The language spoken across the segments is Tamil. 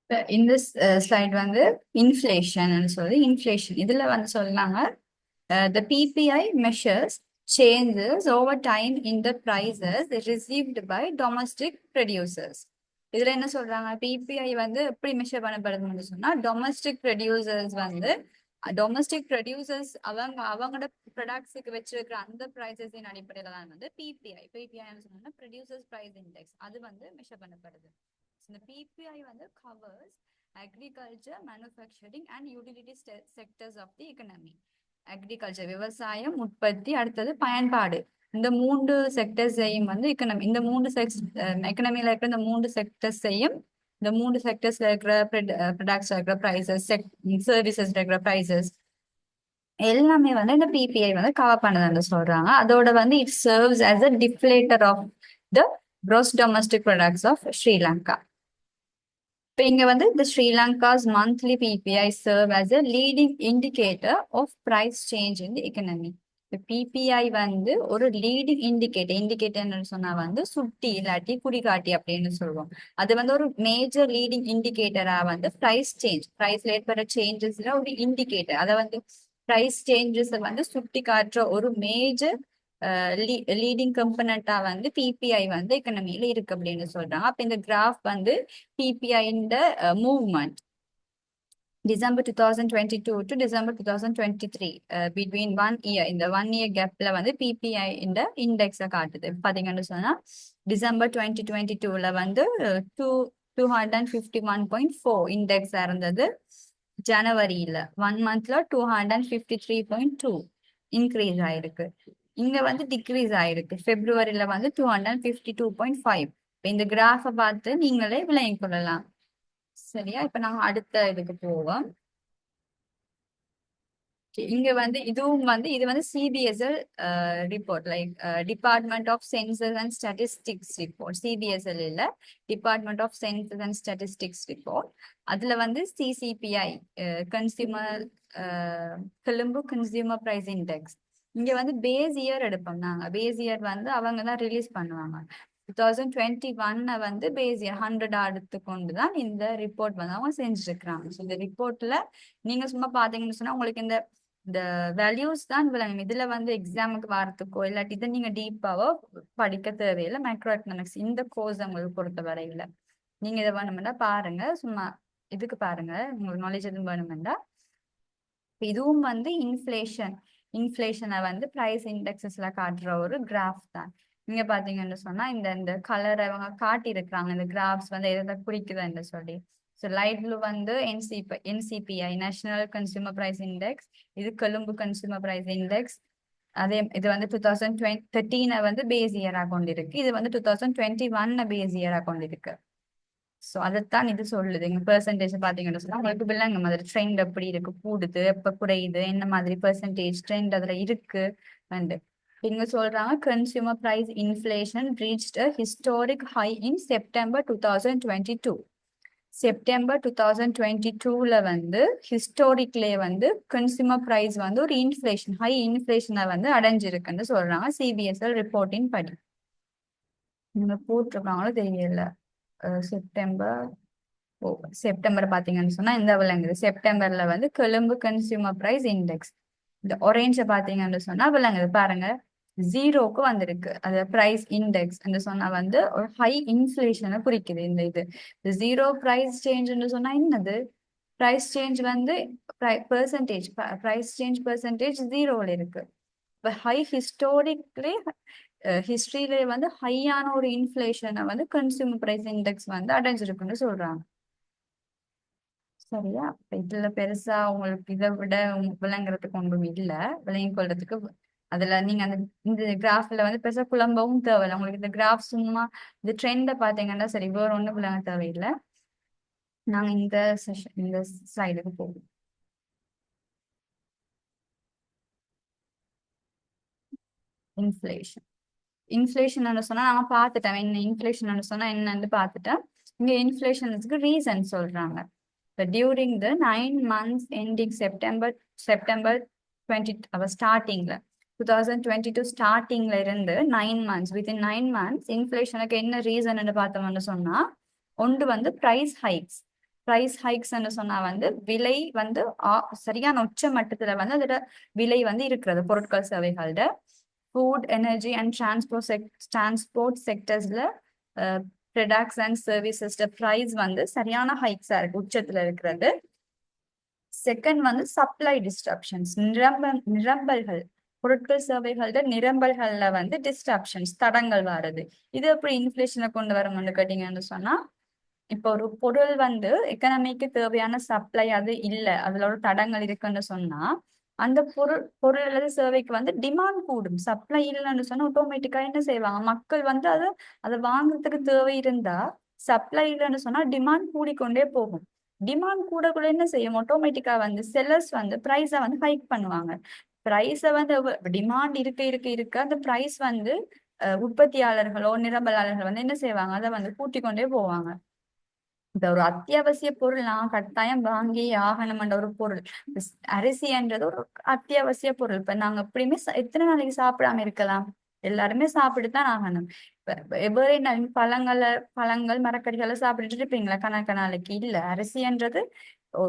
In this slide வந்து inflation சொல்லி inflation இதுல வந்து சொல்லாங்க the PPI measures changes over time in the prices received by domestic producers. இதுல என்ன சொல்றாங்க பிபிஐ வந்து எப்படி மெஷர் பண்ணப்படுதுன்னு சொன்னா டொமஸ்டிக் ப்ரொடியூசர்ஸ் அவங்களோட ப்ராடக்ட்ஸுக்கு வச்சிருக்கிற அந்த ப்ரைஸஸின் அடிப்படையில தான் வந்து பிபிஐ சொன்னா ப்ரொடியூசர்ஸ் பிரைஸ் இண்டெக்ஸ் அது வந்து மெஷர் பண்ணப்படுது. இந்த பிபிஐ வந்து covers agriculture, manufacturing and utility sectors of the economy. Agriculture விவசாயம், உற்பத்தி, அடுத்தது பயன்பாடு, இந்த மூன்று செக்டர்ஸையும் வந்து இந்த மூன்று எக்கனமில இருக்கிற இந்த மூன்று செக்டர்ஸையும் இந்த மூன்று செக்டர்ஸ்ல இருக்கிற ப்ராடக்ட்ஸ் இருக்கிற ப்ரைசஸ், சர்வீசஸ் இருக்கிற ப்ரைசஸ் எல்லாமே வந்து இந்த பிபிஐ வந்து கவர் பண்ணதுன்னு சொல்றாங்க. அதோட வந்து it serves as a deflator of the gross domestic products of Sri Lanka. இப்போ இங்க வந்து the Sri Lanka's monthly PPI serve as a leading indicator of price change in the economy. இப்போ பிபிஐ வந்து ஒரு லீடிங் இண்டிகேட்டர்னு சொன்னா வந்து சுட்டி இல்லாட்டி குறிகாட்டி அப்படின்னு சொல்லுவோம். அது வந்து ஒரு மேஜர் லீடிங் இண்டிகேட்டரா வந்து பிரைஸ்ல ஏற்படுற சேஞ்சஸ்ல ஒரு இண்டிகேட்டர். அதை வந்து பிரைஸ் சேஞ்சஸ் வந்து சுட்டி காட்டுற ஒரு மேஜர் லீடிங் கம்பனண்டா வந்து பிபிஐ வந்து எக்கனமியில இருக்கு அப்படின்னு சொல்றாங்க. அப்ப இந்த கிராஃப் வந்து PPI movement December 2022 to December 2023 between 1 year இந்த 1 year கேப்ல வந்து பிபிஐ இந்த இண்டெக்ஸ காட்டுது. பாத்தீங்கன்னு சொன்னா டிசம்பர் 2022ல வந்து 251.4 இண்டெக்ஸ் இருந்தது. ஜனவரியில 1 monthல 253.2 இன்க்ரீஸ் ஆயிருக்கு. இங்க வந்து டிக்ரீஸ் ஆயிருக்கு. பிப்ரவரியில வந்து 252.5. இந்த கிராஃப பார்த்து நீங்களே விளங்கிக் கொள்ளலாம். சரியா? இப்ப நாங்க அடுத்த இதுக்கு போவோம். இங்க வந்து இது வந்து CBSL report, like department of census and statistics report. CBSL இல்ல, department of census and statistics report. அதுல வந்து CCPI consumer Colombo consumer price index. இங்க வந்து பேஸ் இயர் எடுப்போம். நாங்க பேஸ் இயர் வந்து அவங்க தான் ரிலீஸ் பண்ணுவாங்க. 2021 வந்து பேஸ் இயர் 100 எடுத்து கொண்டுதான் இந்த ரிப்போர்ட் வந்து அவங்க செஞ்சிருக்கிறாங்க. இந்த ரிப்போர்ட்ல நீங்க சும்மா பாத்தீங்கன்னு சொன்னா உங்களுக்கு இந்த வேல்யூஸ் தான் விளங்கும். இதுல வந்து எக்ஸாமுக்கு வரத்துக்கோ இல்லாட்டி இதை நீங்க டீப்பாவோ படிக்க தேவையில்லை. மைக்ரோ எக்கனாமிக்ஸ் இந்த கோர்ஸ் உங்களுக்கு பொறுத்த வரையில நீங்க இதை வேணுமெண்டா பாருங்க, சும்மா இதுக்கு பாருங்க, உங்களுக்கு நாலேஜ் எதுவும் வேணுமெண்டா. இதுவும் வந்து இன்ஃபிளேஷனை வந்து பிரைஸ் இண்டெக்ஸஸ்ல காட்டுற ஒரு கிராஃப் தான். நீங்க பாத்தீங்கன்னு சொன்னா இந்த கலரை அவங்க காட்டி இருக்கிறாங்க. இந்த கிராஃப்ஸ் வந்து எதை குறிக்குதுன்னு சொல்லி. ஸோ லைட் ப்ளூ வந்து NCPI national consumer price index, இது கொழும்பு கன்சியூமர் பிரைஸ் இண்டெக்ஸ். இது வந்து 2013 வந்து பேஸ் இயரா கொண்டிருக்கு. இது வந்து 2021 பேஸ் இயரா கொண்டிருக்கு. ஸோ அதைத்தான் இது சொல்லுது. எங்க பெர்சன்டேஜ் பாத்தீங்கன்னு சொன்னா உங்களுக்கு விளங்க மாதிரி ட்ரெண்ட் எப்படி இருக்கு, கூடுது, எப்ப குறையுது, என்ன மாதிரி பெர்சன்டேஜ் ட்ரெண்ட் அதுல இருக்கு. அண்ட் இங்க சொல்றாங்க consumer price inflation reached historic high in September 2022. September 2022ல வந்து ஹிஸ்டாரிக்லயே வந்து கன்சியூமர் பிரைஸ் வந்து ஒரு ஹை இன்ஃபிளேஷனை வந்து அடைஞ்சிருக்குன்னு சொல்றாங்க சிபிஎஸ்எல் ரிப்போர்ட்டின் படி. நீங்க போட்டிருக்காங்களோ தெரியல. செப்டம்பர் பாத்தீங்கன்னு சொன்னா இந்த விளங்குது. செப்டம்பர்ல வந்து கொழும்பு கன்சியூமர் பிரைஸ் இண்டெக்ஸ் இந்த ஒரேஞ்ச பாத்தீங்கன்னு சொன்னா விளங்குது பாருங்க, ஜீரோக்கு வந்திருக்கு. அது பிரைஸ் இண்டெக்ஸ் சொன்னா வந்து ஒரு ஹை இன்ஃபிளேஷனை குறிக்குது. இது ஜீரோ பிரைஸ் சேஞ்ச் சொன்னா என்னது? பிரைஸ் சேஞ்ச் வந்து பிரைஸ் சேஞ்ச் பெர்சன்டேஜ் ஜீரோல இருக்கு. இப்ப ஹை ஹிஸ்டரியிலே வந்து ஹையான ஒரு இன்ஃபிளேஷனை வந்து கன்சியூமர் பிரைஸ் இண்டெக்ஸ் வந்து அடைஞ்சிருக்குன்னு சொல்றாங்க. சரியா? இதுல பெருசா உங்களுக்கு இதை விட விளங்குறதுக்கு ஒன்றும் இல்ல. விளங்கி கொள்றதுக்கு அதுல நீங்க இந்த கிராஃப்ல வந்து பெருசா குழம்பவும் தேவையில்லை. உங்களுக்கு இந்த கிராஃப் சும்மா இந்த ட்ரெண்ட பாத்தீங்கன்னா சரி, வேற ஒண்ணும் விளங்க தேவையில்லை. நாங்க இந்த ஸ்லைடுக்கு போவோம். இன்ஃபிளேஷன் சொன்னா நான் பார்த்துட்டேன். என்ன இன்ஃபிளேஷன் சொன்னா என்னன்னு பார்த்துட்டேன். இங்க இன்ஃபிளேஷனுக்கு ரீசன் சொல்றாங்க. During the 9 months ending September 20 ஸ்டார்டிங்ல 2022 ஸ்டார்டிங்ல இருந்து 9 months வித்தின் 9 months இன்ஃபிளேஷனுக்கு என்ன ரீசன் பார்த்தோம்னு சொன்னா ஒன்று வந்து பிரைஸ் பிரைஸ் ஹைக்ஸ் சொன்னா வந்து விலை வந்து சரியான உச்ச மட்டத்துல வந்து அதோட விலை வந்து இருக்கிறது பொருட்கள் சேவைகளோட ஃபுட் எனர்ஜி அண்ட் டிரான்ஸ்போர்ட் செக்டர்ஸ்ல ப்ராடக்ட்ஸ் அண்ட் சர்வீசஸ் பிரைஸ் வந்து சரியான ஹைக்ஸா இருக்கு உச்சத்துல இருக்கிறது. செகண்ட் வந்து சப்ளை டிஸ்ட்ரப்ஷன்ஸ் நிரம்பல்கள் பொருட்கள் சேவைகளோட நிரம்பல்கள்ல வந்து டிஸ்ட்ரப்ஷன்ஸ் தடங்கள் வருது. இது எப்படி இன்ஃபிளேஷனை கொண்டு வரும்னு கேட்டீங்கன்னு சொன்னா இப்போ ஒரு பொருள் வந்து எக்கனாமிக்கு தேவையான சப்ளை அது இல்ல அதுல ஒரு தடங்கள் இருக்குன்னு சொன்னா அந்த பொருள் அல்லது சேவைக்கு வந்து டிமாண்ட் கூடும். சப்ளை இல்லைன்னு சொன்னா ஆட்டோமேட்டிக்கா என்ன செய்வாங்க மக்கள் வந்து அதை வாங்குறதுக்கு தேவை இருந்தா சப்ளை இல்லைன்னு சொன்னா டிமாண்ட் கூடிக்கொண்டே போகும். டிமாண்ட் கூட கூட என்ன செய்யும் ஆட்டோமேட்டிக்கா வந்து செல்லர்ஸ் வந்து பிரைஸை வந்து ஹைக் பண்ணுவாங்க. பிரைஸை வந்து டிமாண்ட் இருக்க அந்த பிரைஸ் வந்து உற்பத்தியாளர்களோ நிரம்பலாளர்கள் வந்து என்ன செய்வாங்க அதை வந்து கூட்டிக் கொண்டே போவாங்க. இந்த ஒரு அத்தியாவசிய பொருள் நான் கட்டாயம் வாங்கி ஆகணும்ன்ற ஒரு பொருள் அரிசின்றது ஒரு அத்தியாவசிய பொருள். இப்ப நாங்க எப்படியுமே எத்தனை நாளைக்கு சாப்பிடாம இருக்கலாம்? எல்லாருமே சாப்பிட்டுத்தான் ஆகணும். இப்ப எவ்வளவு நாள் பழங்கள் மரக்கறிகளை சாப்பிட்டுட்டு இருப்பீங்களா கணக்க நாளைக்கு? இல்ல. அரிசின்றது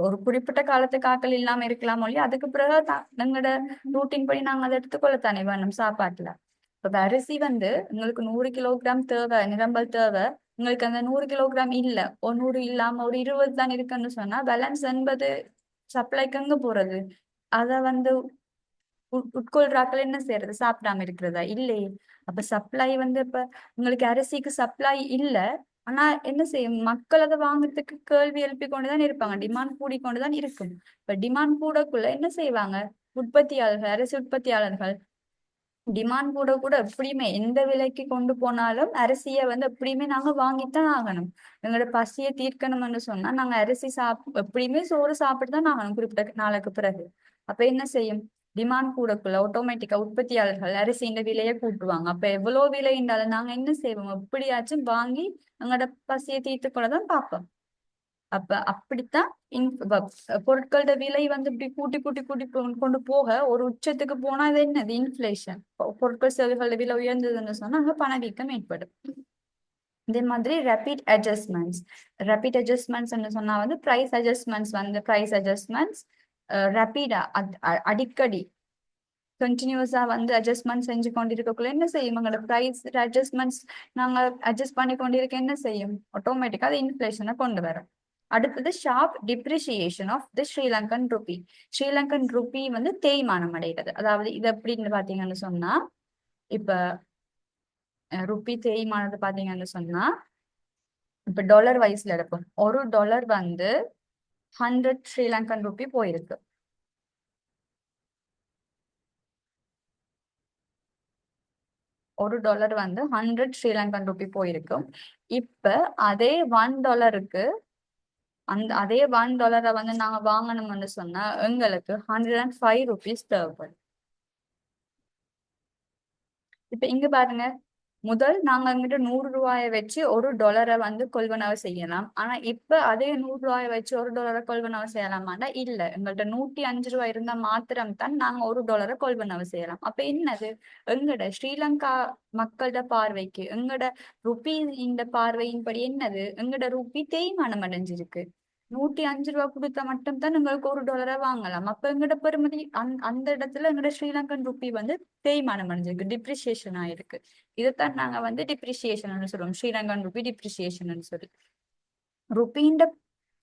ஒரு குறிப்பிட்ட காலத்துக்கு ஆக்கள் இல்லாம இருக்கலாம் ஒழிய அதுக்கு பிறகு எங்களோட ரூட்டின் படி நாங்க அதை எடுத்துக்கொள்ளத்தானே வேணும் சாப்பாட்டுல. இப்ப அரிசி வந்து உங்களுக்கு 100 கிலோகிராம் தேவை நிரம்பல் தேவை. உங்களுக்கு அந்த 100 கிலோகிராம் இல்ல ஒரு 100 இல்லாம ஒரு 20 தான் இருக்குன்னு சொன்னா பேலன்ஸ் 80 சப்ளைக்கு எங்க போறது? அத வந்து உட்கொள்றாக்கள் என்ன செய்யறது? சாப்பிடாம இருக்கிறதா? இல்லையே. அப்ப சப்ளை வந்து இப்ப உங்களுக்கு அரிசிக்கு சப்ளை இல்ல. ஆனா என்ன செய்யும் மக்கள் அதை வாங்குறதுக்கு கேள்வி எழுப்பி கொண்டுதான் இருப்பாங்க. டிமாண்ட் கூடிக்கொண்டுதான் இருக்கும். இப்ப டிமாண்ட் கூடக்குள்ள என்ன செய்வாங்க உற்பத்தியாளர்கள் அரிசி உற்பத்தியாளர்கள் டிமாண்ட் கூட கூட எப்படியுமே எந்த விலைக்கு கொண்டு போனாலும் அரிசியை வந்து எப்படியுமே நாங்க வாங்கித்தான் ஆகணும். எங்களோட பசியை தீர்க்கணும்னு சொன்னா நாங்க அரிசி எப்படியுமே சோறு சாப்பிட்டுதான் ஆகணும் குறிப்பிட்ட நாளுக்கு பிறகு. அப்ப என்ன செய்யும் டிமாண்ட் கூடக்குள்ள ஆட்டோமேட்டிக்கா உற்பத்தியாளர்கள் அரிசியின் விலையை கூட்டுவாங்க. அப்ப எவ்வளவு விலை இருந்தாலும் நாங்க என்ன செய்வோம் எப்படியாச்சும் வாங்கி எங்களோட பசியை தீர்த்து கொள்ளதான் பார்ப்போம். அப்ப அப்படித்தான் பொருட்களோட விலை வந்து இப்படி கூட்டி கூட்டி கூட்டி கொண்டு போக ஒரு உச்சத்துக்கு போனா அது என்னது இன்ஃபிளேஷன். பொருட்கள் சேவைகளோட விலை உயர்ந்ததுன்னு சொன்னா அங்க பணவீக்கம் ஏற்படும். இதே மாதிரி ரேபிட் அட்ஜஸ்ட்மெண்ட்ஸ் சொன்னா வந்து பிரைஸ் அட்ஜஸ்ட்மெண்ட்ஸ் ரேபிடா அடிக்கடி கண்டினியூஸா வந்து அட்ஜஸ்ட்மெண்ட் செஞ்சு கொண்டிருக்கக்குள்ள என்ன செய்யும் எங்களோட பிரைஸ் அட்ஜஸ்ட்மெண்ட்ஸ் நாங்க அட்ஜஸ்ட் பண்ணி கொண்டிருக்க என்ன செய்யும் ஆட்டோமேட்டிக்கா அது இன்ஃபிளேஷனை கொண்டு வரும். அடுத்தது sharp depreciation of the Sri Lankan rupee. Sri Lankan rupee வந்து தேய்மானம் அடைகிறது. அதாவது இது எப்படின்னு பாத்தீங்கன்னு சொன்னா இப்ப ருபி தேய்மானது பாத்தீங்கன்னு சொன்னா இப்ப டாலர் வைஸ்ல எடுப்போம். ஒரு டாலர் வந்து 100 ஸ்ரீலங்கன் ருபி போயிருக்கு. ஒரு டாலர் வந்து 100 ஸ்ரீலங்கன் ருபி போயிருக்கும். இப்ப அதே $1 அதே $1 வந்து நாங்க வாங்கணும்னு சொன்னா எங்களுக்கு 105 ருபீஸ் தேவைப்படும். இப்ப இங்க பாருங்க முதல் நாங்க அங்கிட்ட 100 ரூபாயை வச்சு ஒரு டாலரை வந்து கொள்வனவு செய்யலாம். ஆனா இப்ப அதே 100 ரூபாயை வச்சு ஒரு டாலரை கொள்வனவு செய்யலாமாண்டா இல்ல. எங்கள்ட்ட 105 ரூபாய் இருந்தா மாத்திரம் தான் நாங்க ஒரு டாலரை கொள்வனவு செய்யலாம். அப்ப என்னது எங்கட ஸ்ரீலங்கா மக்களோட பார்வைக்கு எங்கட ருபி இந்த பார்வையின்படி என்னது எங்கட ருபி தேய்மானம் அடைஞ்சிருக்கு. 105 ரூபாய் கொடுத்தா மட்டும் தான் எங்களுக்கு ஒரு டாலரை வாங்கலாம். அப்ப எங்கட பெருமதி அந்த இடத்துல எங்கட ஸ்ரீலங்கன் ருபி வந்து தேய்மானம் அடைஞ்சிருக்கு டிப்ரிசியேஷன் ஆயிருக்கு. இதைத்தான் நாங்க வந்து டிப்ரிசியேஷன் சொல்லுவோம் ஸ்ரீலங்கன் ருபி டிப்ரிசியேஷன் சொல்லி. ருபீண்ட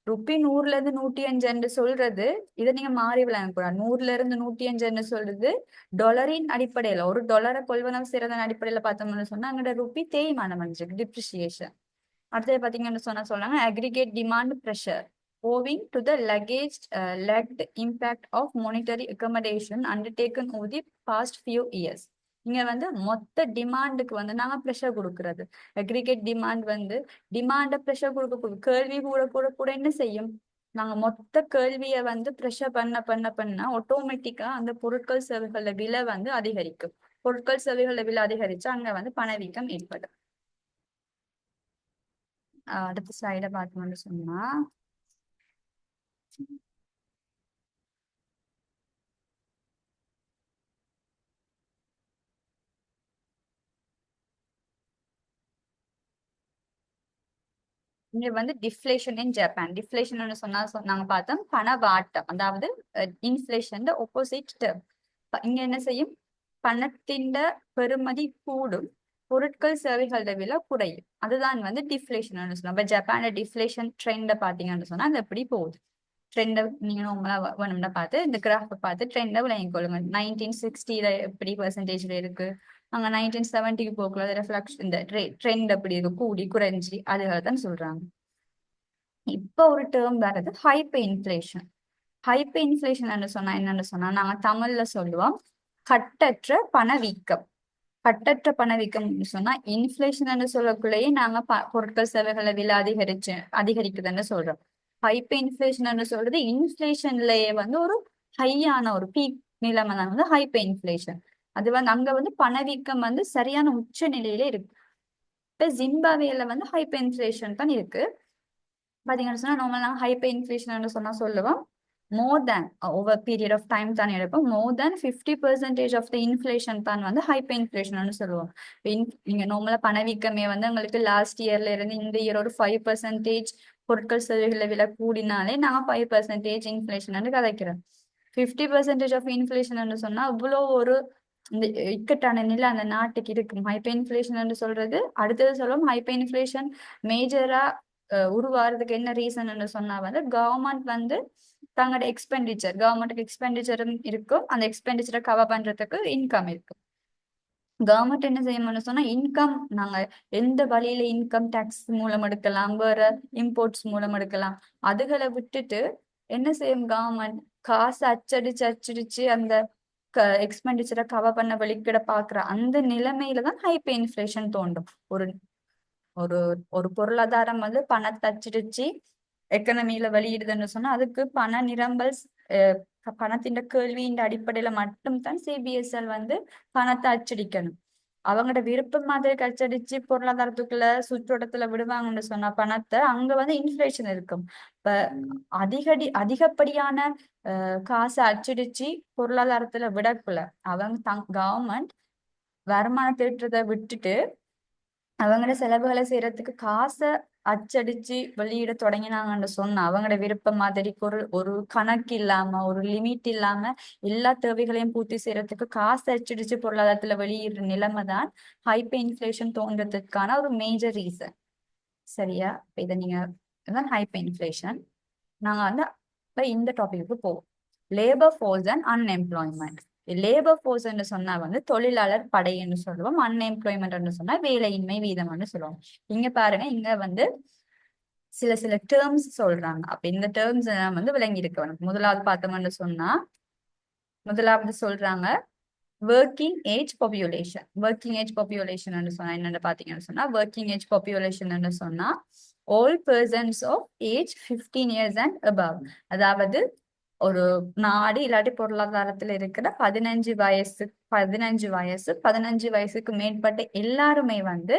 ருபி 100ல இருந்து 105 சொல்றது இதை நீங்க மாறி விளங்க கூடாது. 100ல இருந்து 105 சொல்றது டாலரின் அடிப்படையில ஒரு டாலரை கொள்வனவு செய்யறதன் அடிப்படையில பார்த்தோம்னு சொன்னா அங்கட ருபி தேய்மானம் அடைஞ்சிருக்கு டிப்ரிசியேஷன். அடுத்தது பாத்தீங்கன்னு சொன்னா சொல்றாங்க aggregate demand pressure owing to the lagged impact of monetary accommodation undertaken over the past few years. இங்க வந்து மொத்த டிமாண்டுக்கு வந்து நாங்க ப்ரெஷர் கொடுக்கறது. அக்ரிகேட் டிமாண்ட் வந்து டிமாண்ட ப்ரெஷர் கொடுக்க கேள்வி கூட கூட கூட என்ன செய்யும் நாங்க மொத்த கேள்வியை வந்து ப்ரெஷர் பண்ண ஆட்டோமேட்டிக்கா அந்த பொருட்கள் சேவைகள விலை வந்து அதிகரிக்கும். பொருட்கள் சேவைகள விலை அதிகரிச்சா அங்க வந்து பணவீக்கம் ஏற்படும். அடுத்த ஸ்லைட பார்த்தோம்னு சொன்னா இங்க வந்து டிஃப்ளேஷன் இன் ஜப்பான். டிஃப்ளேஷன் சொன்னா நாங்க பார்த்தோம் பணவாட்டம், அதாவது இன்ஃப்ளேஷன் ஆப்போசிட் டேர்ம். இங்க என்ன செய்யும், பணத்தின் பெறுமதி கூடும், பொருட்கள் சேவைகளோட விலை குறையும். அதுதான் வந்து டிஃப்ளேஷன் சொன்னா. இப்ப ஜப்பான்ல டிஃப்ளேஷன் ட்ரெண்ட பாத்தீங்கன்னு சொன்னா அது எப்படி போகுது, ட்ரெண்ட நீங்க நார்மலா வேணும்னா பார்த்து இந்த கிராஃப் பார்த்து ட்ரெண்ட விளங்கி கொள்ளுங்க. 1960 எப்படி பெர்சன்டேஜ்ல இருக்கு, அங்க 1970 போக்குள்ள அதோட ஃபிளக்ஸ் இந்த ட்ரெண்ட் அப்படி இருக்கு, கூடி குறைஞ்சி, அதுகளை தான் சொல்றாங்க. இப்ப ஒரு டேர்ம் வருது ஹைப்பர் இன்ஃபிளேஷன். ஹைப்பர் இன்ஃபிளேஷன் சொன்னா என்னன்னு சொன்னா நாங்க தமிழ்ல சொல்லுவோம் கட்டற்ற பணவீக்கம். கட்டற்ற பணவீக்கம் சொன்னா இன்ஃபிளேஷன் சொல்லக்குள்ளேயே நாங்க பொருட்கள் சேவைகளை விலை அதிகரிக்குதுன்னு சொல்றோம். ஹைப்பர் இன்ஃபிளேஷன் சொல்றது இன்ஃபிளேஷன்லயே வந்து ஒரு ஹையான ஒரு பீக் நிலைமை தான் வந்து ஹைப்பர் இன்ஃபிளேஷன். அது வந்து அங்க வந்து பணவீக்கம் வந்து சரியான உச்ச நிலையில இருக்கு. இப்ப ஜிம்பாவேல வந்து ஹைப்பர் இன்ஃபிளேஷன் தான் இருக்கு. பாத்தீங்கன்னு சொன்னா நார்மலா ஹைப்பர் இன்ஃபிளேஷன் சொன்னா சொல்லுவோம் மோர் தேன் ஓவர் பீரியட் ஆஃப் டைம் தான் எடுப்போம். மோர் தேன் 50% ஆஃப் த இன்ஃபிளேஷன் தான் வந்து ஹைப்பர் இன்ஃபிளேஷன் சொல்லுவோம். நீங்க நார்மலா பணவீக்கமே வந்து உங்களுக்கு லாஸ்ட் இயர்ல இருந்து இந்த இயர் ஒரு 5% பொருட்கள் சேவைகள விலை கூடினாலே நாங்க 5% இன்ஃபிளேஷன் கதைக்கிறோம். 50% ஆஃப் இன்ஃபிளேஷன் சொன்னா இவ்வளோ ஒரு இந்த இக்கட்டான நிலை அந்த நாட்டுக்கு இருக்கும். ஹைப்பர் இன்ஃபிளேஷன் சொல்றது அடுத்தது சொல்லுவோம். ஹைப்பர் இன்ஃபிளேஷன் மேஜரா உருவாகிறதுக்கு என்ன ரீசன் சொன்னா வந்து கவர்மெண்ட் வந்து தங்களோட கவர்மெண்ட்டுக்கு எக்ஸ்பெண்டிச்சரும் இருக்கும், அந்த எக்ஸ்பெண்டிச்சரை கவர் பண்றதுக்கு இன்கம் இருக்கும். கவர்மெண்ட் என்ன செய்யணும்னு சொன்னா இன்கம் நாங்க எந்த வழியில இன்கம் டேக்ஸ் மூலம் எடுக்கலாம், வேற இம்போர்ட்ஸ் மூலம் எடுக்கலாம், அதுகளை விட்டுட்டு என்ன செய்யும் கவர்மெண்ட் காசு அச்சடிச்சு அந்த எக்ஸ்பெண்டிச்சரை கவர் பண்ண வெளிக்கிட பாக்குற அந்த நிலைமையில தான் ஹைப்பர் இன்ஃபிளேஷன் தோன்றும். ஒரு ஒரு ஒரு பொருளாதாரம் வந்து பணத்தை அச்சிடிச்சு எக்கனமியில வெளியிடுதுன்னு சொன்னா அதுக்கு பண நிரம்பல் பணத்தின் கேள்வியின் அடிப்படையில மட்டும்தான் சிபிஎஸ்எல் வந்து பணத்தை அச்சடிக்கணும். அவங்களோட விருப்பம் மாதிரி அச்சடிச்சு பொருளாதாரத்துக்குள்ள சுற்றோட்டத்துல விடுவாங்கன்னு சொன்ன பணத்தை அங்க வந்து இன்ஃபிளேஷன் இருக்கும். இப்ப அதிகப்படியான காசை அச்சடிச்சு பொருளாதாரத்துல விடக்குள்ள அவங்க கவர்மெண்ட் வருமானத்தை ஈட்டுறதை விட்டுட்டு அவங்களோட செலவுகளை செய்யறதுக்கு காசை அச்சடிச்சு வெளியிட தொடங்கினாங்கன்னு சொன்னா அவங்களோட விருப்பம் மாதிரி ஒரு கணக்கு இல்லாம ஒரு லிமிட் இல்லாம எல்லா தேவைகளையும் பூர்த்தி செய்யறதுக்கு காசை அச்சடிச்சு பொருளாதாரத்துல வெளியிடுற நிலைமை தான் ஹைப்பர் இன்ஃபிளேஷன் தோன்றதுக்கான ஒரு மேஜர் ரீசன். சரியா? இதை நீங்க ஹைப்பர் இன்ஃபிளேஷன். நாங்க வந்து இந்த டாபிக்கு போவோம். Labour force and unemployment. Labour force சொன்னா வந்து தொழிலாளர் படைன்னு சொல்லுவோம், அன்எம்ப்ளாய்மெண்ட் சொன்னா வேலையின்மை வீதம்னு சொல்லுவோம். இங்க பாருங்க, இங்க வந்து சில டேர்ம்ஸ் சொல்றாங்க. அப்ப இந்த டேர்ம்ஸ் வந்து விளங்கி இருக்கு. முதலாவது பார்த்தோம்னு சொன்னா முதலாவது சொல்றாங்க working age population. Working age population சொன்னா என்னன்னு பாத்தீங்கன்னு சொன்னா ஒர்க்கிங் ஏஜ் பாப்புலேஷன் சொன்னா all persons of age 15 years and above. அதாவது ஒரு நாடு இல்லாட்டி பொருளாதாரத்துல இருக்கிற 15 வயசுக்கு மேற்பட்ட எல்லாருமே வந்து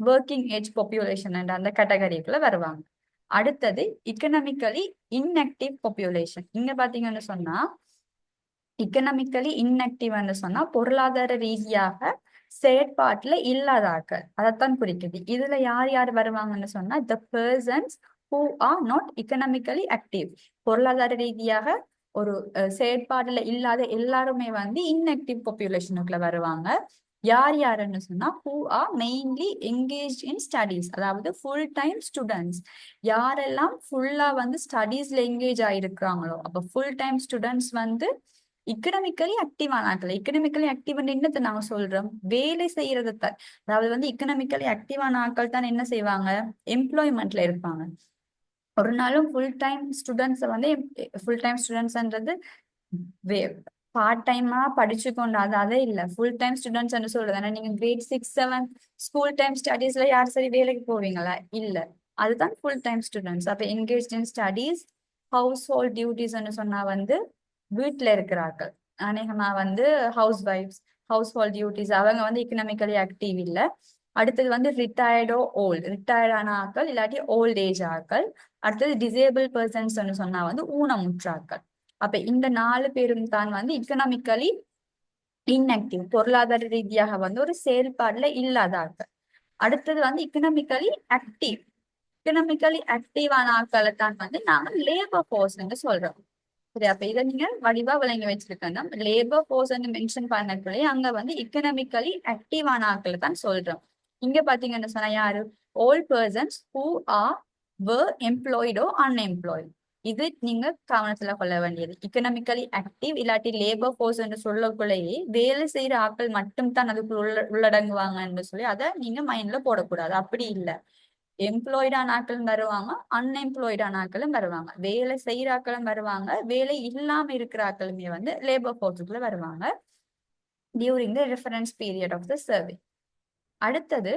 ஒர்க்கிங் ஏஜ் பாப்புலேஷன் அந்த கேட்டகரிக்குள்ள வருவாங்க. அடுத்தது எக்கனாமிக்கலி இன்ஆக்டிவ் பாப்புலேஷன். இங்க பாத்தீங்கன்னு சொன்னா எக்கனாமிக்கலி இன்ஆக்டிவ்னு சொன்னா பொருளாதார ரீதியாக செயற்பாட்டுல இல்லாதாக்கள் அதைத்தான் குறிக்குது. இதுல யார் யார் வருவாங்கன்னு சொன்னா த persons who are not economically active. பொருளாதார ரீதியாக ஒரு செயற்பாடுல இல்லாத எல்லாருமே வந்து இன்ஆக்டிவ் பாப்புலேஷனுக்குள்ள வருவாங்க. யார் யாருன்னு சொன்னா who are mainly engaged in studies, அதாவது ஃபுல் டைம் ஸ்டூடெண்ட்ஸ். யாரெல்லாம் ஃபுல்லா வந்து ஸ்டடீஸ்ல எங்கேஜ் ஆயிருக்கிறாங்களோ அப்ப ஃபுல் டைம் ஸ்டூடெண்ட்ஸ் வந்து எக்கனாமிக்கலி ஆக்டிவான ஆட்கள். எக்கனாமிக்கலி ஆக்டிவ் என்னத்தை நாங்க சொல்றோம், வேலை செய்யறதை தான். அதாவது வந்து எக்கனாமிக்கலி ஆக்டிவான ஆட்கள் தான் என்ன செய்வாங்க, எம்ப்ளாய்மெண்ட்ல இருப்பாங்க. ஒரு நாளும் ஃபுல் டைம் ஸ்டூடெண்ட்ஸை வந்து ஃபுல் டைம் ஸ்டூடெண்ட்ஸ்ன்றது பார்ட் டைமா படிச்சு கொண்டு அதே இல்ல, ஃபுல் டைம் ஸ்டூடெண்ட்ஸ் சொல்றது. ஆனா நீங்க கிரேட் 6, 7 ஸ்கூல் டைம் ஸ்டடீஸ்ல யார் சரி வேலைக்கு போவீங்களா? இல்ல, அதுதான் ஃபுல் டைம் ஸ்டூடெண்ட்ஸ். அப்ப engage in studies, household duties சொன்னா வந்து வீட்டுல இருக்கிறார்கள் அநேகமா வந்து ஹவுஸ் ஒய்ஃப்ஸ், ஹவுஸ் ஹோல்ட் டியூட்டிஸ், அவங்க வந்து எக்கனாமிக்கலி ஆக்டிவ் இல்ல. அடுத்தது வந்து ரிட்டையர்டான ஆட்கள் இல்லாட்டி ஓல்ட் ஏஜ் ஆட்கள். அடுத்தது டிசேபிள் பர்சன்ஸ் சொன்னா வந்து ஊனமுற்றாக்கள். அப்ப இந்த 4 பேரும் தான் வந்து எக்கனாமிக்கலி இன்ஆக்டிவ், பொருளாதார ரீதியாக வந்து ஒரு செயல்பாடுல இல்லாத ஆட்கள். அடுத்தது வந்து எக்கனாமிக்கலி ஆக்டிவ். எக்கனாமிக்கலி ஆக்டிவான ஆட்களை தான் வந்து நாங்க லேபர் ஃபோர்ஸ் சொல்றோம். சரி, அப்ப இதை நீங்க வடிவா விளங்கி வச்சிருக்கணும். லேபர் ஃபோர்ஸ் மென்ஷன் பண்ணக்குள்ளே அங்க வந்து எக்கனாமிக்கலி ஆக்டிவான ஆட்களை தான் சொல்றோம். இங்க பாத்தீங்கன்னு சொன்னா யாரு? All persons who are were employed or unemployed. இது நீங்க கவனத்துல கொள்ள வேண்டியது. எக்கனாமிக்கலி ஆக்டிவ் இல்லாட்டி லேபர் ஃபோர்ஸ் என்று சொல்லக்குள்ளேயே வேலை செய்யற ஆட்கள் மட்டும் தான் அதுக்குள்ள உள்ளடங்குவாங்கன்னு சொல்லி அதை நீங்க மைண்ட்ல போடக்கூடாது. அப்படி இல்லை. எம்ப்ளாய்டான ஆட்களும் வருவாங்க, அன்எம்ப்ளாய்டான ஆட்களும் வருவாங்க, வேலை செய்யற ஆட்களும் வருவாங்க, வேலை இல்லாம இருக்கிற ஆட்களுமே வந்து லேபர் ஃபோர்ஸுக்குள்ள வருவாங்க during the reference period of the survey. அடுத்தது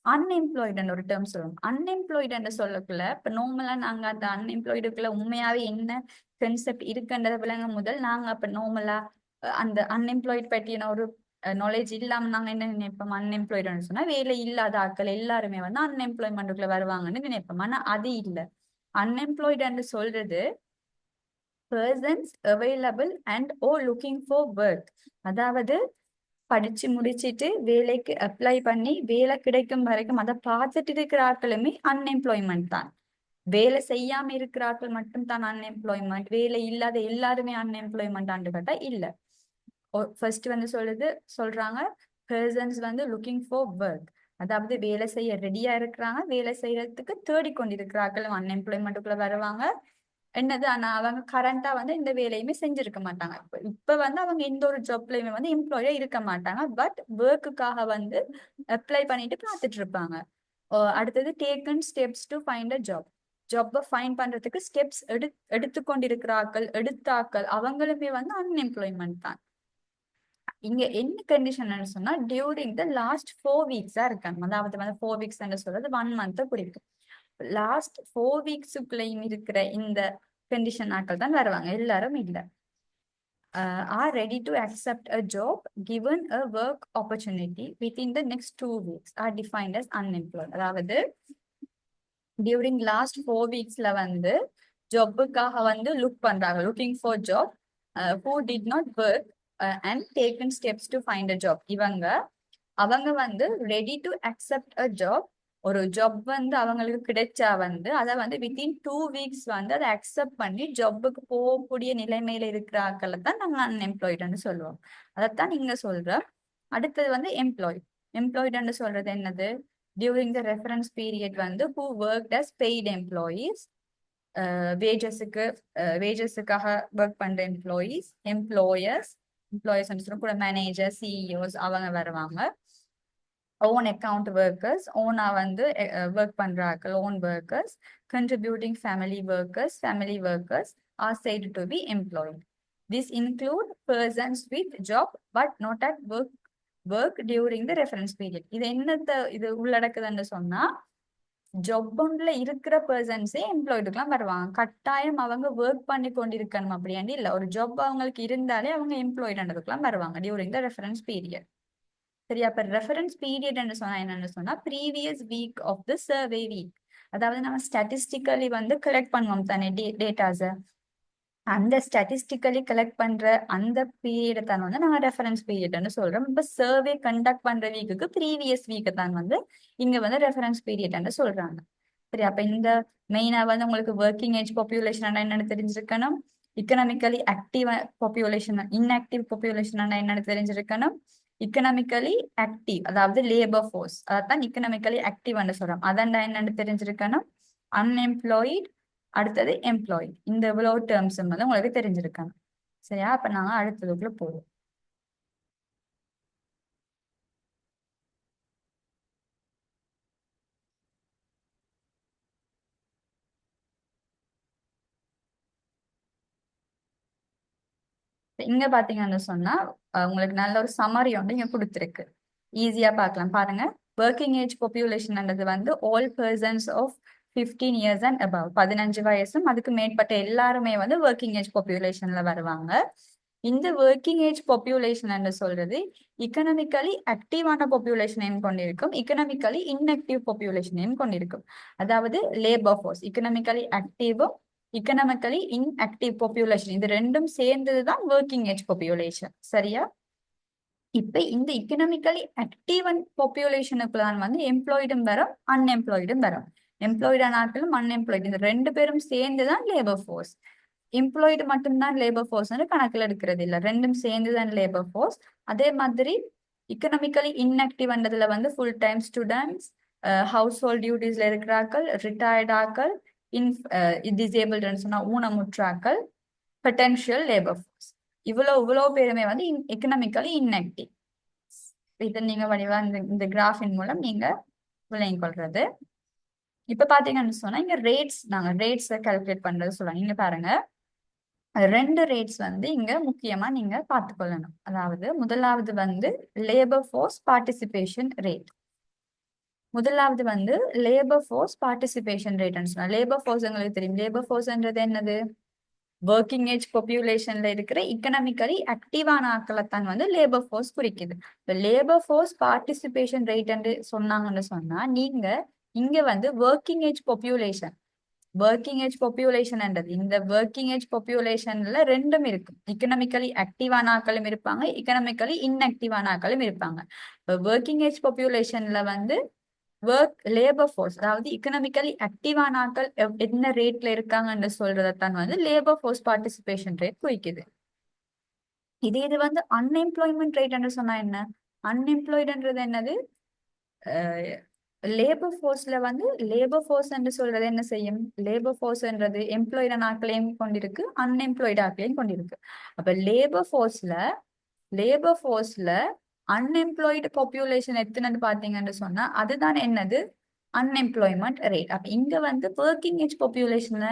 அன்எம்ப்ளாய்டுன்னு ஒரு டேர்ம் சொல்லுவோம். அன்எம்ப்ளாய்டு சொல்லக்குள்ள இப்ப நார்மலா நாங்க அந்த அன்எம்ப்ளாய்டுக்குள்ள உண்மையாவே என்ன கன்செப்ட் இருக்குன்றத விளங்க முதல் நாங்க அப்ப நார்மலா அந்த அன்எம்ப்ளாய்டு பற்றின ஒரு நாலேஜ் இல்லாம நாங்க என்ன நினைப்போம்? அன்எம்ப்ளாய்டுன்னு சொன்னா வேலை இல்லாத ஆட்கள் எல்லாருமே வந்து அன்எம்ப்ளாய்மெண்ட்டுக்குள்ள வருவாங்கன்னு நினைப்போம். ஆனா அது இல்லை. அன்எம்ப்ளாய்டு சொல்றது persons available and uh looking for work. அதாவது படிச்சு முடிச்சிட்டு வேலைக்கு அப்ளை பண்ணி வேலை கிடைக்கும் வரைக்கும் அதை பார்த்துட்டு இருக்கிற ஆட்களுமே அன்எம்ப்ளாய்மெண்ட் தான். வேலை செய்யாம இருக்கிற ஆட்கள் மட்டும் தான் அன்எம்ப்ளாய்மெண்ட், வேலை இல்லாத எல்லாருமே அன்எம்ப்ளாய்மெண்ட் ஆண்டு கேட்டா இல்ல. ஃபர்ஸ்ட் வந்து சொல்றாங்க பர்சன்ஸ் வந்து லுக்கிங் ஃபார் ஒர்க். அதாவது வேலை செய்ய ரெடியா இருக்கிறாங்க, வேலை செய்யறதுக்கு தேடிக்கொண்டிருக்கிற ஆட்களும் அன்எம்ப்ளாய்மெண்ட்டுக்குள்ள வருவாங்க. என்னது, ஆனா அவங்க கரண்டா வந்து இந்த வேலையுமே செஞ்சிருக்க மாட்டாங்க. இப்ப வந்து அவங்க எந்த ஒரு ஜாப்லயுமே வந்து எம்ப்ளாயா இருக்க மாட்டாங்க. பட் ஒர்க்குக்காக வந்து அப்ளை பண்ணிட்டு பார்த்துட்டு இருப்பாங்க. அடுத்தது taken steps to find a job. ஜாப்பை ஃபைண்ட் பண்றதுக்கு ஸ்டெப்ஸ் எடுத்துக்கொண்டிருக்கிற ஆக்கள், எடுத்த ஆக்கள் அவங்களுமே வந்து அன்எம்ப்ளாய்மெண்ட் தான். இங்க என்ன கண்டிஷன் சொன்னா டியூரிங் த லாஸ்ட் 4 வீக்ஸா இருக்காங்க. அதாவது வந்து 4 வீக்ஸ் சொல்றது 1 மந்த் குறிக்கும். லாஸ்ட் 4 வீக்ஸுக்குள்ளேயும் இருக்கிற இந்த கண்டிஷன் ஆட்கள் தான் வருவாங்க, எல்லாரும் இல்ல. are ready to accept a job given a work opportunity within the next 2 weeks are defined as unemployed. அதாவது during last 4 weeksல வந்து ஜாப்புக்காக வந்து லுக் பண்றாங்க, looking for job, who did not work and taken steps to find a job. அவங்க வந்து ready to accept a job. ஒரு ஜாப் வந்து அவங்களுக்கு கிடைச்சா வந்து அதை வந்து வித்தின் 2 வீக்ஸ் வந்து அதை அக்செப்ட் பண்ணி ஜாப்புக்கு போகக்கூடிய நிலைமையில இருக்கிற ஆட்களை தான் நாங்க அன்எம்ப்ளாய்டுன்னு சொல்லுவோம். அதைத்தான் நீங்க சொல்ற. அடுத்தது வந்து எம்ப்ளாய்டுன்னு சொல்றது என்னது? டியூரிங் த ரெஃபரன்ஸ் பீரியட் வந்து who work as paid employees, வேஜஸுக்காக ஒர்க் பண்ற எம்ப்ளாயர்ஸ் கூட மேனேஜர், சிஇஓஸ் அவங்க வருவாங்க. ஓன் அக்கௌண்ட் ஒர்க்கர்ஸ், ஓனா வந்து ஒர்க் பண்றார்கள், own workers, contributing family workers are said to be employed. This include persons with job but not at work during the reference period. இது உள்ளடக்குதுன்னு சொன்னா ஜாப் ஒன்ல இருக்கிற பர்சன்ஸே எம்ப்ளாய்டுக்கெல்லாம் வருவாங்க. கட்டாயம் அவங்க ஒர்க் பண்ணி கொண்டிருக்கணும் அப்படியாண்டி இல்ல. ஒரு ஜாப் அவங்களுக்கு இருந்தாலே அவங்க எம்ப்ளாய்டுன்றதுக்கெல்லாம் வருவாங்க டியூரிங் த ரெஃபரன்ஸ் பீரியட். சரி, அப்ப ரெஃபரன்ஸ் பீரியட் சொன்னா என்னன்னு சொன்னா previous week of the survey week. அதாவது நம்ம ஸ்டாட்டிஸ்டிக்கலி வந்து கலெக்ட் பண்ணுவோம் தானே டேட்டாஸ. அந்த ஸ்டாட்டிஸ்டிக்கலி கலெக்ட் பண்ற அந்த பீரியடை தான் வந்து நாங்க ரெஃபரன்ஸ் பீரியட்னு சொல்றோம். இப்ப சர்வே கண்டக்ட் பண்ற வீக்குக்கு ப்ரீவியஸ் வீக்கை தான் வந்து இங்க வந்து ரெஃபரன்ஸ் பீரியட்னு சொல்றாங்க. சரி, அப்ப இந்த மெயினா வந்து உங்களுக்கு ஒர்க்கிங் ஏஜ் பாப்புலேஷன் என்னன்னு தெரிஞ்சிருக்கணும். Economically active population, inactive population என்னன்னு தெரிஞ்சிருக்கணும். எக்கனாமிக்கலி ஆக்டிவ் அதாவது லேபர் ஃபோர்ஸ், அதான் எக்கனாமிக்கலி ஆக்டிவ்னு சொல்றோம். அதான் என்னன்னு தெரிஞ்சிருக்கணும். அன்எம்ப்ளாய்டு, அடுத்தது எம்ப்ளாய்டு. இந்த இவ்வளவு டேர்ம்ஸ் வந்து உங்களுக்கு தெரிஞ்சிருக்கணும். சரியா? அப்ப நாங்க அடுத்ததுக்குள்ள போவோம். இங்க பாத்தீங்கன்னு சொன்னா உங்களுக்கு நல்ல ஒரு சம்மரி வந்து இங்க கொடுத்துருக்கு. ஈஸியா பார்க்கலாம் பாருங்க. ஒர்க்கிங் ஏஜ் பாப்புலேஷன்ன்றது வந்து all persons of 15 years and above, 15 வயசும் அதுக்கு மேற்பட்ட எல்லாருமே வந்து ஒர்க்கிங் ஏஜ் பாப்புலேஷன்ல வருவாங்க. இந்த ஒர்க்கிங் ஏஜ் பாப்புலேஷன் சொல்றது எக்கனாமிக்கலி ஆக்டிவான பாப்புலேஷனையும் கொண்டிருக்கும், எக்கனாமிக்கலி இன்ஆக்டிவ் பாப்புலேஷனையும் கொண்டிருக்கும். அதாவது லேபர் ஃபோர்ஸ் எக்கனாமிக்கலி ஆக்டிவும் எக்கனாமிக்கலி இன்ஆக்டிவ் பாப்புலேஷன் இது ரெண்டும் சேர்ந்ததுதான் ஒர்க்கிங் ஏஜ் பாப்புலேஷன். சரியா? இப்ப இந்த எக்கனாமிக்கலி ஆக்டிவ் பாப்புலேஷனுக்கு தான் வந்து எம்ப்ளாய்டும் வரும், அன்எம்ப்ளாய்டும் வரும். எம்ப்ளாய்டான ஆட்களும் அன்எம்ப்ளாய்டு இந்த ரெண்டு பேரும் சேர்ந்துதான் லேபர் ஃபோர்ஸ். எம்ப்ளாய்டு மட்டும்தான் லேபர் ஃபோர்ஸ் கணக்கில் எடுக்கிறது இல்லை, ரெண்டும் சேர்ந்துதான் லேபர் ஃபோர்ஸ். அதே மாதிரி இக்கனாமிக்கலி இன்ஆக்டிவ்ன்றதுல வந்து full time students, household டியூட்டிஸ்ல இருக்கிறார்கள், ரிட்டையர்ட் ஆக்கள், டிசேபிள்டுன்னு சொன்னா ஊனமுற்றாக்கள், பொட்டன்ஷியல் லேபர் ஃபோர்ஸ். இவ்வளோ பேருமே வந்து எக்கனாமிக்கலி இன்ஆக்டிவ். இதை நீங்க வடிவா இந்த கிராஃபின் மூலம் நீங்க விளங்கிக் கொள்றது. இப்ப பாத்தீங்கன்னு சொன்னா இங்க நாங்க ரேட்ஸை கால்குலேட் பண்றது சொல்லுவாங்க. நீங்க பாருங்க, ரெண்டு ரேட்ஸ் வந்து இங்க முக்கியமா நீங்க பார்த்துக்கொள்ளணும். அதாவது முதலாவது வந்து லேபர் ஃபோர்ஸ் பார்ட்டிசிபேஷன் ரேட். முதலாவது வந்து லேபர் ஃபோர்ஸ் பார்ட்டிசிபேஷன் ரேட்னு சொன்னா, லேபர் ஃபோர்ஸ் உங்களுக்கு தெரியும். லேபர் ஃபோர்ஸ்ன்றது என்னது? ஒர்க்கிங் ஏஜ் பாப்புலேஷன்ல இருக்கிற இக்கனாமிக்கலி ஆக்டிவான ஆட்களைத்தான் வந்து லேபர் ஃபோர்ஸ் குறிக்குது. இப்போ லேபர் ஃபோர்ஸ் பார்ட்டிசிபேஷன் ரேட் சொன்னாங்கன்னு சொன்னா, நீங்க இங்க வந்து ஒர்க்கிங் ஏஜ் பாப்புலேஷன் என்றது இந்த ஒர்க்கிங் ஏஜ் பாப்புலேஷன்ல ரெண்டும் இருக்கு. இக்கனாமிக்கலி ஆக்டிவான ஆக்களும் இருப்பாங்க, இக்கனாமிக்கலி இன்ஆக்டிவான ஆக்களும் இருப்பாங்க. ஒர்க்கிங் ஏஜ் பாப்புலேஷன்ல வந்து லேபர் ஃபோர்ஸ், அதாவது இக்கனாமிக்கலி ஆக்டிவான ஆக்கள் என்ன ரேட்ல இருக்காங்கன்னு சொல்றதான் வந்து லேபர் ஃபோர்ஸ் பார்ட்டிசிபேஷன் ரேட் குறிக்குது. இது வந்து அன்எம்ப்ளாய்மெண்ட் ரேட் என்று சொன்னா என்ன? அன்எம்ப்ளாய்டுன்றது என்னது? லேபர் ஃபோர்ஸ்ல வந்து லேபர் ஃபோர்ஸ் என்று சொல்றது என்ன செய்யும்? லேபர் ஃபோர்ஸ்ன்றது எம்ப்ளாய்டு ஆட்களையும் கொண்டிருக்கு, அன்எம்ப்ளாய்டு ஆட்களையும் கொண்டிருக்கு. அப்ப லேபர் ஃபோர்ஸ்ல அன்எம்ப்ளாய்டு பாப்புலேஷன் எத்தனைன்னு பாத்தீங்கன்னு சொன்னா அதுதான் என்னது? Unemployment rate. அப்ப இங்க வந்து ஒர்க்கிங் ஏஜ் பாப்புலேஷன்ல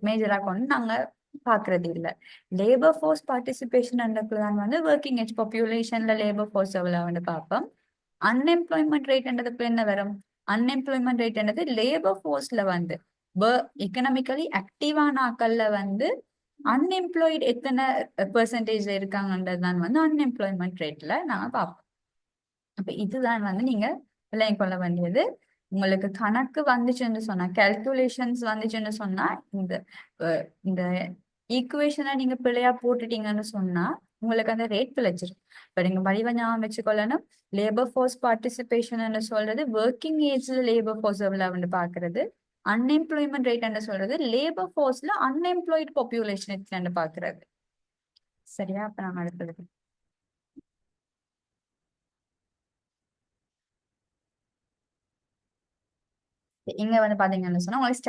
மேஜரா கொண்டு நாங்க பாக்குறது இல்ல. லேபர் ஃபோர்ஸ் பார்ட்டிசிபேஷன் தான் வந்து ஒர்க்கிங் ஏஜ் பாப்புலேஷன்ல லேபர் ஃபோர்ஸ் எவ்வளவு வந்து பார்ப்போம். அன்எம்ப்ளாய்மெண்ட் ரேட்ன்றதுக்கு என்ன வரும்? அன்எம்ப்ளாய்மெண்ட் ரேட்ன்றது லேபர் ஃபோர்ஸ்ல வந்து எக்கனாமிக்கலி ஆக்டிவான ஆக்கள்ல வந்து அன்எம்ப்ளாய்டு எத்தனை பெர்சன்டேஜ்ல இருக்காங்கன்றது தான் வந்து அன்எம்ப்ளாய்மெண்ட் ரேட்ல நாங்க பார்ப்போம். அப்ப இதுதான் வந்து நீங்க விளங்கிக் கொள்ள வேண்டியது. உங்களுக்கு கணக்கு வந்துச்சுன்னு சொன்னா, கால்குலேஷன்ஸ் வந்துச்சுன்னு சொன்னா, இந்த ஈக்குவேஷனை நீங்க பிழையா போட்டுட்டீங்கன்னு சொன்னா உங்களுக்கு அந்த ரேட் பிழைச்சிரும். இப்ப நீங்க வடிவ ஞாபகம் வச்சுக்கொள்ளணும். லேபர் ஃபோர்ஸ் பார்ட்டிசிபேஷன் சொல்றது ஒர்க்கிங் ஏஜ்ல லேபர் ஃபோர்ஸ் எவ்வளவு பாக்குறது, அன்எம்ப்ளாய்மெண்ட் ரேட் சொல்றது லேபர் ஃபோர்ஸ்ல அன்எம்ப்ளாய்டு பாப்புலேஷன் பாக்குறது. சரியா? அப்ப நாங்க அடுத்தது இங்க வந்து பாத்தீங்கன்னு சொன்னா உங்களுக்கு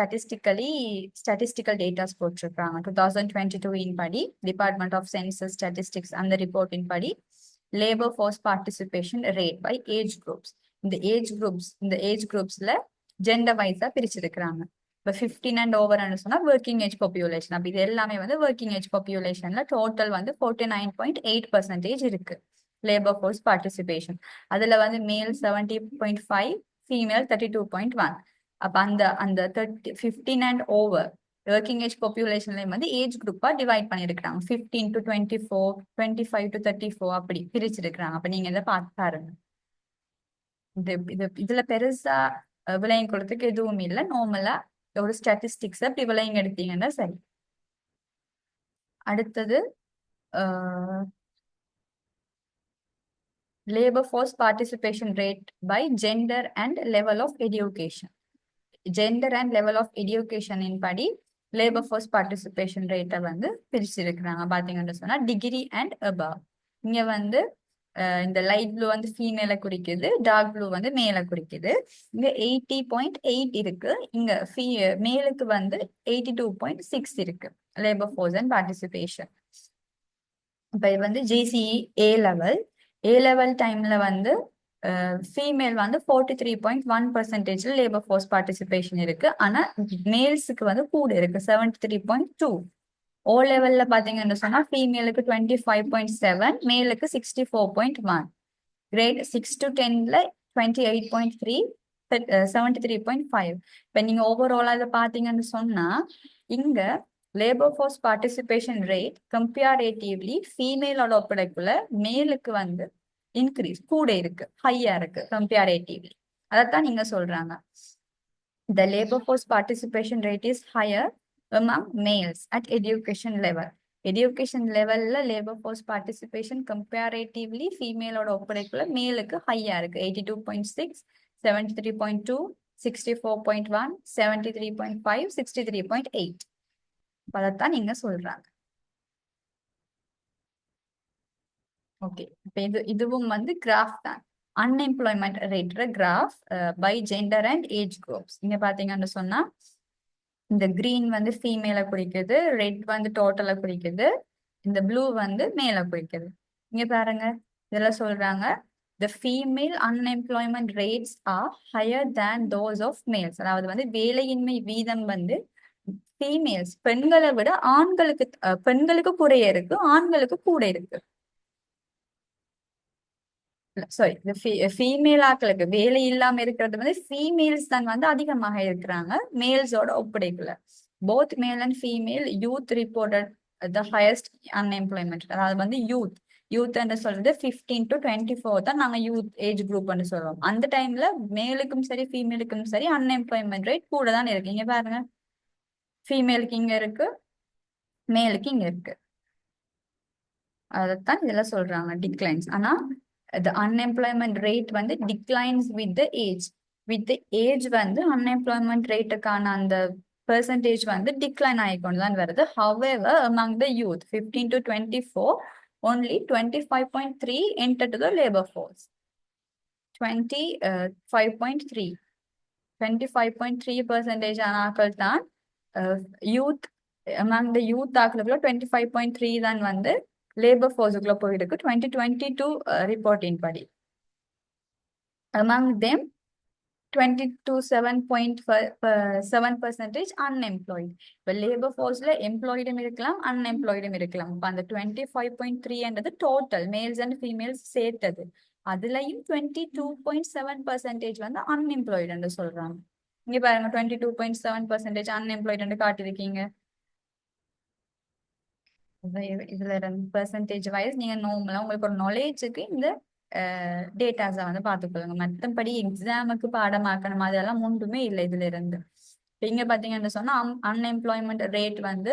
ஸ்டாட்டிஸ்டிக்கல் டேட்டாஸ் போட்டிருக்காங்க. 2022 படி டிபார்ட்மெண்ட் ஆஃப் சென்சஸ் ஸ்டாட்டிஸ்டிக்ஸ் அந்த ரிப்போர்ட்டின் படி labour force participation rate by age groups. இந்த ஏஜ் குரூப்ஸ்ல ஜெண்டர் வைஸா பிரிச்சிருக்கிறாங்க. இப்போ 15 அண்ட் ஓவர் சொன்னா ஒர்க்கிங் ஏஜ் பாப்புலேஷன். அப்படி இது எல்லாமே வந்து ஒர்க்கிங் ஏஜ் பாப்புலேஷன்ல டோட்டல் வந்து 49.8% இருக்கு லேபர் ஃபோர்ஸ் பார்ட்டிசிபேஷன். அதுல வந்து மேல் 70.5, ஃபீமேல் 32.1. அப்ப அந்த 15 அண்ட் ஓவர் ஒர்க்கிங் ஏஜ் பாப்புலேஷன்லயும் வந்து ஏஜ் குரூப்பா டிவைட் பண்ணிருக்காங்க. 15 to 24, 25 to 34 அப்படி பிரிச்சிருக்கிறாங்க. அப்ப நீங்க இதை பார்த்து பாருங்க. இதுல பெருசா விலையும் கொடுத்துக்கு எதுவும் இல்லை. நார்மலா ஒரு ஸ்டாட்டிஸ்டிக்ஸ் அப்படி விலையும் எடுத்தீங்கன்னா சரி. அடுத்தது labour force participation rate by gender and level of education. Gender and level of எஜுகேஷனின் படி லேபர் ஃபோர்ஸ் பார்ட்டிசிபேஷன் ரேட்டை வந்து பிரிச்சிருக்கிறாங்க. பாத்தீங்கன்னு சொன்னா டிகிரி அண்ட் அபவ். இங்க வந்து இந்த லைட் ப்ளூ வந்து ஃபீமேலை குறிக்குது, டார்க் ப்ளூ வந்து மேலை குறிக்குது. இங்க 80.8 இருக்கு, இங்க மேலுக்கு வந்து 82.6 இருக்கு லேபர் ஃபோர்ஸ் அண்ட் பார்ட்டிசிபேஷன். இப்ப இது வந்து ஜிசிஇ ஏ லெவல் டைம்ல வந்து ஃபீமேல் வந்து 43.1% லேபர் ஃபோர்ஸ் பார்ட்டிசிபேஷன் இருக்கு. ஆனா மேல்ஸுக்கு வந்து கூட இருக்கு 73.2. ஓ லெவல்ல பாத்தீங்கன்னு சொன்னா ஃபீமேலுக்கு 25.7, மேலுக்கு 64.1. கிரேட் 6 to 10ல 28.3, 73.5. இப்ப நீங்க ஓவராலா இதை பாத்தீங்கன்னு சொன்னா இங்க labour force participation rate comparatively ஃபீமேலோட ஒப்படைக்குள்ள மேலுக்கு வந்து இன்க்ரீஸ் கூட இருக்கு, ஹையா இருக்கு கம்பேரேட்டிவ்லி. அதைத்தான் நீங்க சொல்றாங்க. The labor force participation rate is higher among males at education level. Education levelல labor force participation comparatively female ஓட ஒப்படைக்குள்ள மேலுக்கு ஹையா இருக்கு. 82.6, 73.2, 64.1, 73.5, 63.8. அதைத்தான் நீங்க சொல்றாங்க. ஓகே, இப்போ இதுவும் வந்து கிராஃப் தான். Unemployment rate graph by gender and age groups. இங்க பாத்தீங்கன்னு சொன்னா இந்த கிரீன் வந்து ஃபீமேலை குறிக்குது, ரெட் வந்து டோட்டலை குறிக்குது, இந்த ப்ளூ வந்து மேலை குறிக்குது. இங்க பாருங்க, இதெல்லாம் சொல்றாங்க the female unemployment rates are higher than those of males. அதாவது வந்து வேலையின்மை வீதம் வந்து ஃபீமேல்ஸ் பெண்களை விட ஆண்களுக்கு பெண்களுக்கு குறைய இருக்கு, ஆண்களுக்கு கூட இருக்கு. சாரி, இந்த ஃபீமேல் ஆட்களுக்கு வேலை இல்லாம இருக்கிறது வந்து ஃபீமேல்ஸ் தான் வந்து அதிகமாக இருக்கிறாங்க மேல்ஸோட ஒப்படைக்கல. Both male and female youth reported the highest unemployment. அதாவது வந்து யூத் சொல்றது 15 to 24 தான் நாங்க யூத் ஏஜ் குரூப் சொல்லுவோம். அந்த டைம்ல மேலுக்கும் சரி ஃபீமேலுக்கும் சரி அன்எம்ப்ளாய்மெண்ட் ரேட் கூட தான் இருக்கு. இங்க பாருங்க, ஃபீமேலுக்கு இங்க இருக்கு, மேலுக்கு இங்க இருக்கு. அதைத்தான் இதெல்லாம் சொல்றாங்க டிக்ளைன்ஸ். ஆனா the unemployment rate வந்து declines with the age. with the age வந்து unemployment rateக்கான அந்த percentage வந்து decline ஆகிக்கொண்டு தான் வருது. however among the youth 15 to 24 only 25.3 enter to the labor force. 25.3 25.3% ஆன ஆக்கள் தான் யூத். among the youth ஆக்களுக்குள்ள 25.3 தான் வந்து லேபர் ஃபோர்ஸுக்குள்ள போயிருக்கு 2022 ரிப்போர்ட்டின் படி. among them 22.7% unemployed. இப்போ லேபர் ஃபோர்ஸ்ல எம்ப்ளாய்டும் இருக்கலாம் அன்எம்ப்ளாய்டும் இருக்கலாம். இப்போ அந்த 25.3 டோட்டல் மேல்ஸ் அண்ட் ஃபீமேல்ஸ் சேர்த்தது. அதுலயும் 22.7% வந்து அன்எம்ப்ளாய்டு சொல்றாங்க. இங்க பாருங்க 22.7% அன்எம்ப்ளாய்டு காட்டிருக்கீங்க. இதுல பெர்சன்டேஜ் வைஸ் நீங்க நார்மலா உங்களுக்கு ஒரு நாலேஜுக்கு இந்த டேட்டாஸை வந்து பார்த்துக்கொள்ளுங்க. மற்றபடி எக்ஸாமுக்கு பாடமாக்கணும் அதெல்லாம் ஒன்றுமே இல்லை இதுல இருந்து. இங்க பாத்தீங்கன்னு சொன்னா அன்எம்ப்ளாய்மெண்ட் ரேட் வந்து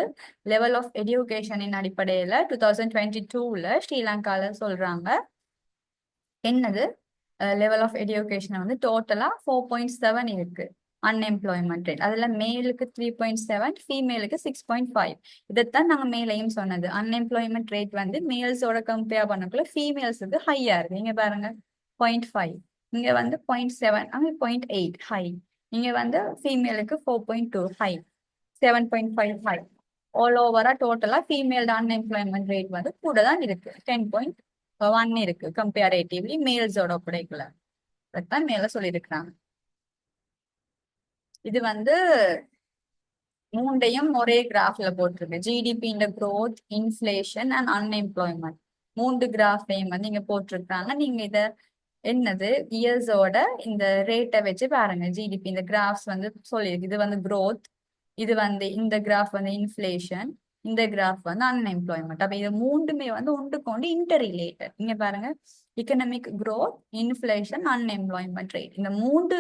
லெவல் ஆஃப் எஜுகேஷனின் அடிப்படையில 2022ல ஸ்ரீலங்கால சொல்றாங்க. என்னது லெவல் ஆஃப் எஜுகேஷன் வந்து டோட்டலா 4.7 இருக்கு அன்எம்ப்ளாய்மெண்ட் ரேட். அதுல மேலுக்கு 3.7, ஃபீமேலுக்கு 6.5. இதைத்தான் நாங்க மேலையும் சொன்னது. அன்எம்ப்ளாய்மெண்ட் ரேட் வந்து மேல்ஸோட கம்பேர் பண்ணக்குள்ள ஃபீமேல்ஸுக்கு ஹையா இருக்கு. இங்க பாருங்க 0.5, இங்க வந்து 0.7, அங்க 0.8 ஹை. இங்க வந்து ஃபீமேலுக்கு 4.2 ஹை, 7.5 ஹை. ஆல் ஓவரா டோட்டலா ஃபீமேல் அன்எம்ப்ளாய்மெண்ட் ரேட் வந்து கூட தான் இருக்கு, 10.1 இருக்கு கம்பேரேட்டிவ்லி மேல்ஸோட ஒப்படைக்கல. அதான் மேல சொல்லியிருக்கிறாங்க. இது வந்து மூண்டையும் ஒரே கிராஃப்ல போட்டிருக்கு. ஜிடிபி இந்த growth, இன்ஃபிளேஷன் அண்ட் அன்எம்ப்ளாய்மெண்ட் மூன்று கிராஃப்லையும் வந்து இங்க போட்டிருக்காங்க. நீங்க இத என்னது இயர்ஸோட இந்த ரேட்டை வச்சு பாருங்க. ஜிடிபி இந்த கிராஃப்ஸ் வந்து சொல்லியிருக்கு. இது வந்து growth, இது வந்து இந்த கிராஃப் வந்து இன்ஃபிளேஷன், இந்த கிராஃப் வந்து அன்எம்ப்ளாய்மெண்ட். அப்ப இது மூன்றுமே வந்து ஒன்றுக்கு ஒன்று இன்டர் ரிலேட்டட். இங்க பாருங்க, economic growth, inflation, unemployment rate, இந்த மூன்று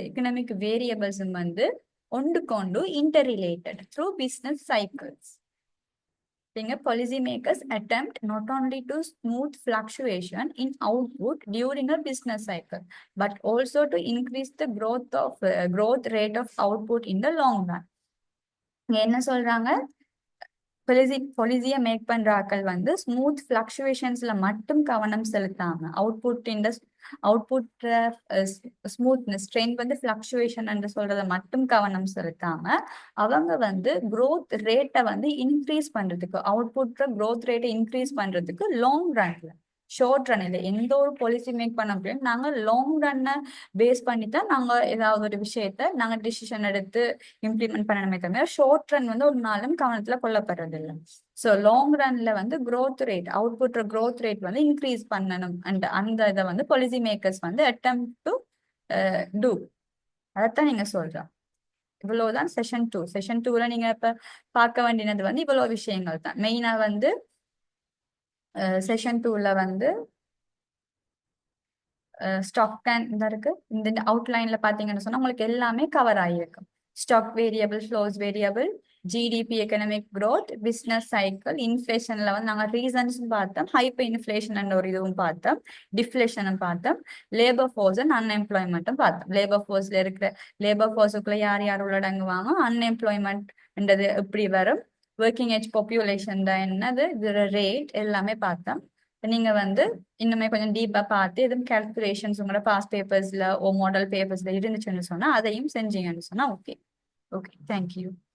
எக்கனாமிக் வேரியபிள்ஸ் வந்து ஒன்றுக்கொண்டு interrelated through business cycles. Policymakers attempt not only to smooth fluctuation in output during a business cycle, but also to increase the growth rate of output in the long run. என்ன சொல்றாங்க, பொலிசியை மேக் பண்ற ஆக்கள் வந்து ஸ்மூத் பிளக்சுவேஷன்ஸ்ல மட்டும் கவனம் செலுத்தாம அவுட்புட் ஸ்மூத்னஸ் ஸ்ட்ரென்த் வந்து பிளக்சுவேஷன் என்று சொல்றத மட்டும் கவனம் செலுத்தாம அவங்க வந்து growth ரேட்டை வந்து இன்க்ரீஸ் பண்றதுக்கு, அவுட்புட் growth ரேட்டை இன்க்ரீஸ் பண்றதுக்கு லாங் ரன்ல, ஷார்ட் ரன் இல்லை. எந்த ஒரு பாலிசி மேக் பண்ண முடியும், நாங்க லாங் ரன்னை பேஸ் பண்ணி தான் நாங்க ஏதாவது ஒரு விஷயத்த நாங்க டிசிஷன் எடுத்து இம்ப்ளிமெண்ட் பண்ணணுமே தவிர ஷார்ட் ரன் வந்து ஒரு நாளும் கவனத்துல கொள்ளப்படுறது இல்லை. ஸோ லாங் ரன்ல வந்து growth rate, output growth rate வந்து இன்க்ரீஸ் பண்ணணும் அண்ட் அந்த இதை வந்து பாலிசி மேக்கர்ஸ் வந்து அட்டெம்ப்ட் டு டூ. அதைத்தான் நீங்க சொல்றோம். இவ்வளவுதான் செஷன் டூல நீங்க இப்ப பார்க்க வேண்டியது வந்து இவ்வளவு விஷயங்கள் தான். மெயினா வந்து செஷன் டூல வந்து ஸ்டாக் அண்ட் இருக்கு. இந்த அவுட்லைன்ல பாத்தீங்கன்னு சொன்னா உங்களுக்கு எல்லாமே கவர் ஆகியிருக்கும். Stock variable, flows variable, GDP, economic growth, business cycle, இன்ஃபிளேஷன்ல வந்து நாங்கள் ரீசன்ஸ் பார்த்தோம், ஹைப்பர் இன்ஃபிளேஷன் ஒரு இதுவும் பார்த்தோம், டிஃப்ளேஷனும் பார்த்தோம், லேபர் ஃபோர்ஸ் அண்ட் அன்எம்ப்ளாய்மெண்ட்டும் பார்த்தோம். லேபர் ஃபோர்ஸ்ல இருக்கிற லேபர் ஃபோர்ஸுக்குள்ள யார் யார் உள்ளடங்குவாங்க, அன்எம்ப்ளாய்மெண்ட்ன்றது எப்படி வரும், ஒர்க்கிங் ஏஜ் பாப்புலேஷன் என்னது, இதோட ரேட் எல்லாமே பார்த்தோம். நீங்க வந்து இன்னுமே கொஞ்சம் டீப்பா பார்த்து எதுவும் கால்குலேஷன்ஸ் உங்களோட பாஸ் பேப்பர்ஸ்ல ஓ மாடல் பேப்பர்ஸ்ல இருந்துச்சுன்னு சொன்னா அதையும் செஞ்சீங்கன்னு சொன்னா ஓகே. Okay, thank you.